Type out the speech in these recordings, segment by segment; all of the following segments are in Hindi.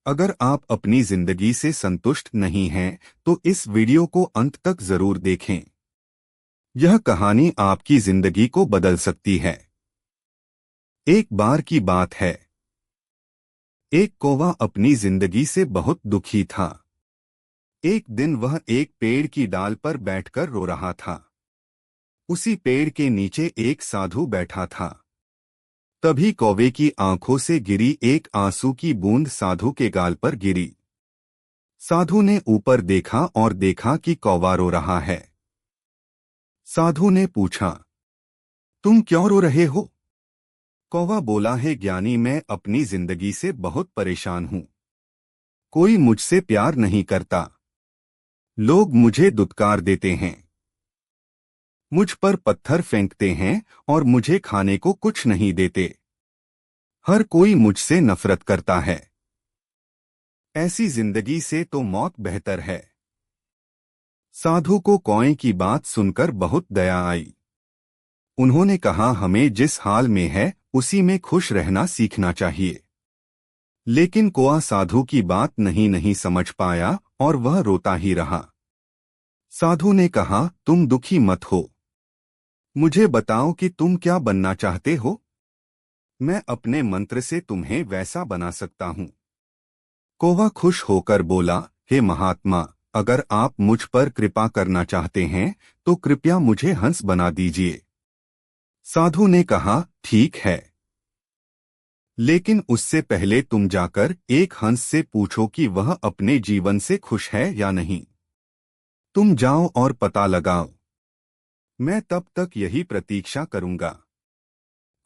अगर आप अपनी जिंदगी से संतुष्ट नहीं हैं, तो इस वीडियो को अंत तक जरूर देखें। यह कहानी आपकी जिंदगी को बदल सकती है। एक बार की बात है। एक कौवा अपनी जिंदगी से बहुत दुखी था। एक दिन वह एक पेड़ की डाल पर बैठकर रो रहा था। उसी पेड़ के नीचे एक साधु बैठा था। तभी कौवे की आंखों से गिरी एक आंसू की बूंद साधु के गाल पर गिरी। साधु ने ऊपर देखा और देखा कि कौवा रो रहा है। साधु ने पूछा, तुम क्यों रो रहे हो? कौवा बोला, है ज्ञानी, मैं अपनी जिंदगी से बहुत परेशान हूं। कोई मुझसे प्यार नहीं करता। लोग मुझे दुत्कार देते हैं, मुझ पर पत्थर फेंकते हैं और मुझे खाने को कुछ नहीं देते। हर कोई मुझसे नफरत करता है। ऐसी जिंदगी से तो मौत बेहतर है। साधु को कौवे की बात सुनकर बहुत दया आई। उन्होंने कहा, हमें जिस हाल में है उसी में खुश रहना सीखना चाहिए। लेकिन कौवा साधु की बात नहीं समझ पाया और वह रोता ही रहा। साधु ने कहा, तुम दुखी मत हो। मुझे बताओ कि तुम क्या बनना चाहते हो। मैं अपने मंत्र से तुम्हें वैसा बना सकता हूँ। कौवा खुश होकर बोला, हे महात्मा, अगर आप मुझ पर कृपा करना चाहते हैं तो कृपया मुझे हंस बना दीजिए। साधु ने कहा, ठीक है, लेकिन उससे पहले तुम जाकर एक हंस से पूछो कि वह अपने जीवन से खुश है या नहीं। तुम जाओ और पता लगाओ। मैं तब तक यही प्रतीक्षा करूंगा।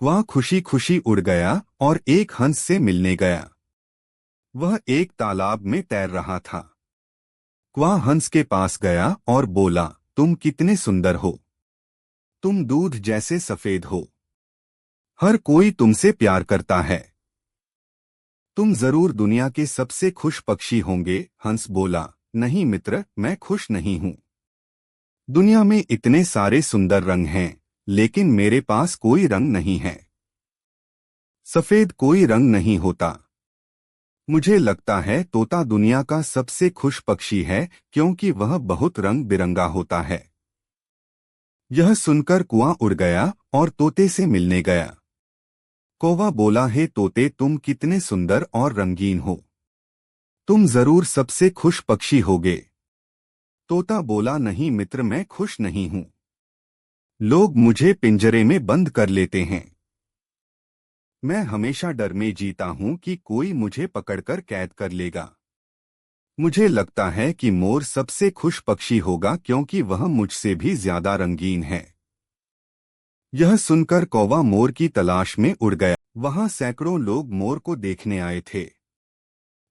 वह खुशी खुशी उड़ गया और एक हंस से मिलने गया। वह एक तालाब में तैर रहा था। वह हंस के पास गया और बोला, तुम कितने सुंदर हो। तुम दूध जैसे सफेद हो। हर कोई तुमसे प्यार करता है। तुम जरूर दुनिया के सबसे खुश पक्षी होंगे। हंस बोला, नहीं मित्र, मैं खुश नहीं हूं। दुनिया में इतने सारे सुंदर रंग हैं, लेकिन मेरे पास कोई रंग नहीं है। सफेद कोई रंग नहीं होता। मुझे लगता है तोता दुनिया का सबसे खुश पक्षी है, क्योंकि वह बहुत रंग बिरंगा होता है। यह सुनकर कौवा उड़ गया और तोते से मिलने गया। कौवा बोला, हे तोते, तुम कितने सुंदर और रंगीन हो। तुम जरूर सबसे खुश पक्षी होगे। तोता बोला, नहीं मित्र, मैं खुश नहीं हूं। लोग मुझे पिंजरे में बंद कर लेते हैं। मैं हमेशा डर में जीता हूं कि कोई मुझे पकड़कर कैद कर लेगा। मुझे लगता है कि मोर सबसे खुश पक्षी होगा, क्योंकि वह मुझसे भी ज्यादा रंगीन है। यह सुनकर कौवा मोर की तलाश में उड़ गया। वहां सैकड़ों लोग मोर को देखने आए थे।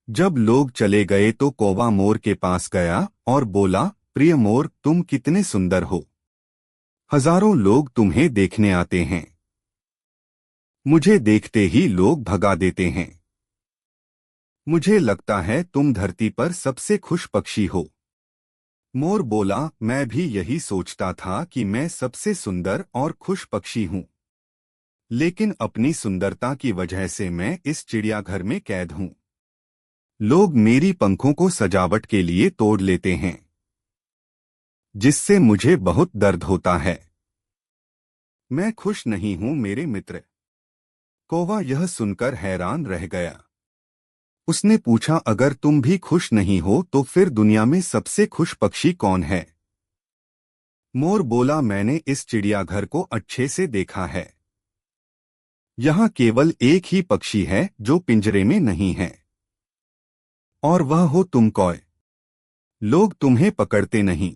जब लोग चले गए तो कौवा मोर के पास गया और बोला, प्रिय मोर, तुम कितने सुंदर हो। हजारों लोग तुम्हें देखने आते हैं। मुझे देखते ही लोग भगा देते हैं। मुझे लगता है तुम धरती पर सबसे खुश पक्षी हो। मोर बोला, मैं भी यही सोचता था कि मैं सबसे सुंदर और खुश पक्षी हूँ। लेकिन अपनी सुंदरता की वजह से मैं इस चिड़ियाघर में कैद हूँ। लोग मेरी पंखों को सजावट के लिए तोड़ लेते हैं, जिससे मुझे बहुत दर्द होता है। मैं खुश नहीं हूं मेरे मित्र। कौवा यह सुनकर हैरान रह गया। उसने पूछा, अगर तुम भी खुश नहीं हो तो फिर दुनिया में सबसे खुश पक्षी कौन है? मोर बोला, मैंने इस चिड़ियाघर को अच्छे से देखा है। यहाँ केवल एक ही पक्षी है जो पिंजरे में नहीं है, और वह हो तुम कौवे। लोग तुम्हें पकड़ते नहीं,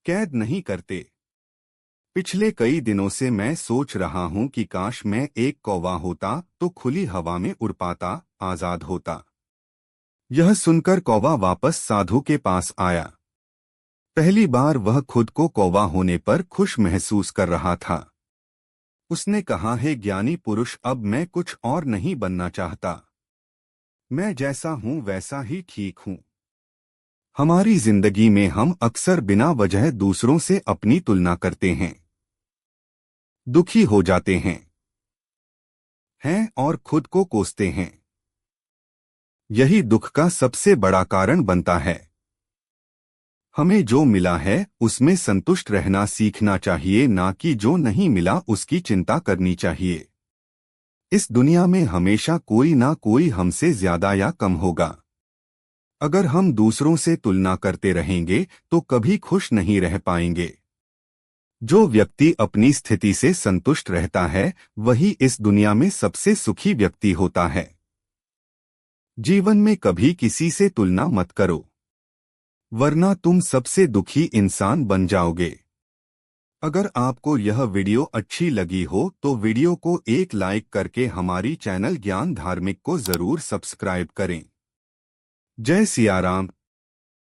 कैद नहीं करते। पिछले कई दिनों से मैं सोच रहा हूं कि काश मैं एक कौवा होता तो खुली हवा में उड़ पाता, आजाद होता। यह सुनकर कौवा वापस साधु के पास आया। पहली बार वह खुद को कौवा होने पर खुश महसूस कर रहा था। उसने कहा, हे ज्ञानी पुरुष, अब मैं कुछ और नहीं बनना चाहता। मैं जैसा हूं वैसा ही ठीक हूं। हमारी जिंदगी में हम अक्सर बिना वजह दूसरों से अपनी तुलना करते हैं, दुखी हो जाते हैं और खुद को कोसते हैं। यही दुख का सबसे बड़ा कारण बनता है। हमें जो मिला है उसमें संतुष्ट रहना सीखना चाहिए, ना कि जो नहीं मिला उसकी चिंता करनी चाहिए। इस दुनिया में हमेशा कोई ना कोई हमसे ज्यादा या कम होगा। अगर हम दूसरों से तुलना करते रहेंगे तो कभी खुश नहीं रह पाएंगे। जो व्यक्ति अपनी स्थिति से संतुष्ट रहता है वही इस दुनिया में सबसे सुखी व्यक्ति होता है। जीवन में कभी किसी से तुलना मत करो, वरना तुम सबसे दुखी इंसान बन जाओगे। अगर आपको यह वीडियो अच्छी लगी हो तो वीडियो को एक लाइक करके हमारी चैनल ज्ञान धार्मिक को जरूर सब्सक्राइब करें। जय सिया राम।